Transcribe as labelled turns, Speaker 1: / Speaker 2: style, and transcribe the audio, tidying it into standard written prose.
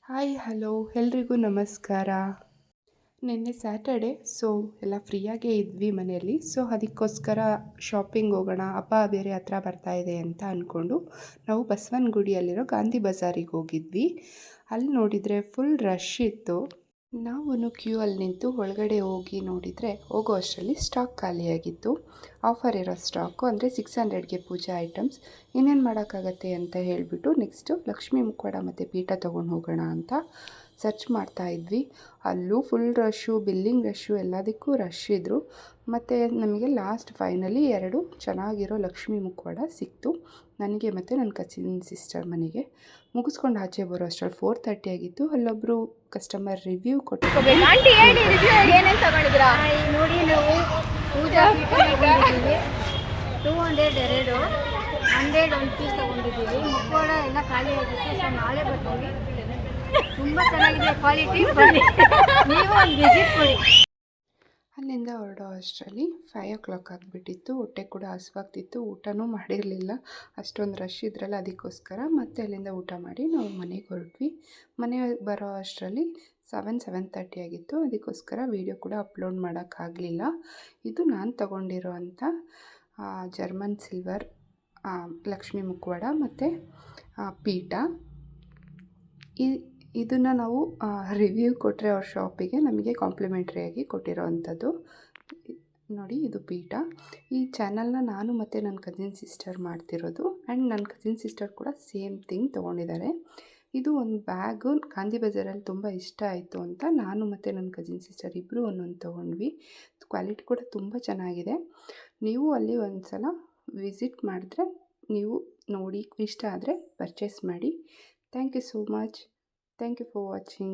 Speaker 1: Hi hello ಎಲ್ರಿಗೂ ನಮಸ್ಕಾರ. ನಿನ್ನೆ ಸ್ಯಾಟರ್ಡೆ ಎಲ್ಲ ಫ್ರೀಯಾಗೇ ಇದ್ವಿ ಮನೆಯಲ್ಲಿ. ಅದಕ್ಕೋಸ್ಕರ ಶಾಪಿಂಗ್ ಹೋಗೋಣ, ಹಬ್ಬ ಬೇರೆ ಹತ್ರ ಬರ್ತಾ ಇದೆ ಅಂತ ಅಂದ್ಕೊಂಡು ನಾವು ಬಸವನಗುಡಿಯಲ್ಲಿರೋ ಗಾಂಧಿ ಬಜಾರಿಗೆ ಹೋಗಿದ್ವಿ. ಅಲ್ಲಿ ನೋಡಿದರೆ ಫುಲ್ ರಶ್ ಇತ್ತು. ನಾವು ಕ್ಯೂ ಅಲ್ಲಿ ನಿಂತು ಒಳಗಡೆ ಹೋಗಿ ನೋಡಿದರೆ ಹೋಗೋ ಅಷ್ಟರಲ್ಲಿ ಸ್ಟಾಕ್ ಖಾಲಿಯಾಗಿತ್ತು. ಆಫರ್ ಇರೋ ಸ್ಟಾಕು, ಅಂದರೆ 600ಗೆ ಪೂಜೆ ಐಟಮ್ಸ್. ಇನ್ನೇನು ಮಾಡೋಕ್ಕಾಗತ್ತೆ ಅಂತ ಹೇಳಿಬಿಟ್ಟು ನೆಕ್ಸ್ಟು ಲಕ್ಷ್ಮೀ ಮುಖವಾಡ ಮತ್ತು ಪೀಠ ತೊಗೊಂಡು ಹೋಗೋಣ ಅಂತ ಸರ್ಚ್ ಮಾಡ್ತಾ ಇದ್ವಿ. ಅಲ್ಲೂ ಫುಲ್ ರಶ್ಶು, ಬಿಲ್ಲಿಂಗ್ ರಶ್ಶು, ಎಲ್ಲದಕ್ಕೂ ರಶ್ ಇದ್ದರು. ಮತ್ತು ನಮಗೆ ಲಾಸ್ಟ್ ಫೈನಲಿ 2 ಚೆನ್ನಾಗಿರೋ ಲಕ್ಷ್ಮೀ ಮುಖವಾಡ ಸಿಕ್ತು, ನನಗೆ ಮತ್ತು ನನ್ನ ಕಸಿನ್ ಸಿಸ್ಟರ್ ಮನೆಗೆ. ಮುಗಿಸ್ಕೊಂಡು ಆಚೆ ಬರೋ ಅಷ್ಟರಲ್ಲಿ 4:30 ಆಗಿತ್ತು. ಅಲ್ಲೊಬ್ಬರು ಕಸ್ಟಮರ್ ರಿವ್ಯೂ ಕೊಟ್ಟು
Speaker 2: ನೋಡಿ, ನಾವು ಪೂಜಾ 200 100 ಒಂದು ಪೀಸ್ ತೊಗೊಂಡಿದ್ದೀವಿ. ಮುಖವಾಡ ಎಲ್ಲ ಖಾಲಿ ಆಗಿತ್ತು. ನಾಳೆ ಬರ್ತೀವಿ. ತುಂಬ ಚೆನ್ನಾಗಿದೆ ಕ್ವಾಲಿಟಿ. ನೀವು ಒಂದು ವಿಸಿಟ್ ಕೊಡಿ.
Speaker 1: ಅಲ್ಲಿಂದ ಹೊರಡೋ ಅಷ್ಟರಲ್ಲಿ 5 o'clock ಆಗಿಬಿಟ್ಟಿತ್ತು. ಹೊಟ್ಟೆ ಕೂಡ ಹಸಿವಾಗ್ತಿತ್ತು. ಊಟನೂ ಮಾಡಿರಲಿಲ್ಲ, ಅಷ್ಟೊಂದು ರಶ್ ಇದ್ರಲ್ಲ, ಅದಕ್ಕೋಸ್ಕರ ಮತ್ತೆ ಅಲ್ಲಿಂದ ಊಟ ಮಾಡಿ ನಾವು ಮನೆಗೆ ಹೊರಟ್ವಿ. ಮನೆಗೆ ಬರೋ ಅಷ್ಟರಲ್ಲಿ 7:30 ಆಗಿತ್ತು. ಅದಕ್ಕೋಸ್ಕರ ವೀಡಿಯೋ ಕೂಡ ಅಪ್ಲೋಡ್ ಮಾಡೋಕ್ಕಾಗಲಿಲ್ಲ. ಇದು ನಾನು ತಗೊಂಡಿರೋ ಅಂಥ ಜರ್ಮನ್ ಸಿಲ್ವರ್ ಲಕ್ಷ್ಮೀ ಮುಖವಾಡ ಮತ್ತು ಪೀಠ. ಇದನ್ನು ನಾವು ರಿವ್ಯೂ ಕೊಟ್ಟರೆ ಅವ್ರ ಶಾಪಿಗೆ ನಮಗೆ ಕಾಂಪ್ಲಿಮೆಂಟ್ರಿಯಾಗಿ ಕೊಟ್ಟಿರೋ ಅಂಥದ್ದು. ನೋಡಿ, ಇದು ಪೀಠ. ಈ ಚಾನಲ್ನ ನಾನು ಮತ್ತು ನನ್ನ ಕಸಿನ್ ಸಿಸ್ಟರ್ ಮಾಡ್ತಿರೋದು. ಆ್ಯಂಡ್ ನನ್ನ ಕಸಿನ್ ಸಿಸ್ಟರ್ ಕೂಡ ಸೇಮ್ ಥಿಂಗ್ ತೊಗೊಂಡಿದ್ದಾರೆ. ಇದು ಒಂದು ಬ್ಯಾಗು ಗಾಂಧಿ ಬಜಾರಲ್ಲಿ ತುಂಬ ಇಷ್ಟ ಆಯಿತು ಅಂತ ನಾನು ಮತ್ತು ನನ್ನ ಕಸಿನ್ ಸಿಸ್ಟರ್ ಇಬ್ಬರು ಒಂದೊಂದು ತೊಗೊಂಡ್ವಿ. ಕ್ವಾಲಿಟಿ ಕೂಡ ತುಂಬ ಚೆನ್ನಾಗಿದೆ. ನೀವು ಅಲ್ಲಿ ಒಂದು ಸಲ ವಿಸಿಟ್ ಮಾಡಿದ್ರೆ ನೀವು ನೋಡಿ ಇಷ್ಟ ಆದರೆ ಪರ್ಚೇಸ್ ಮಾಡಿ. Thank you so much. Thank you for watching.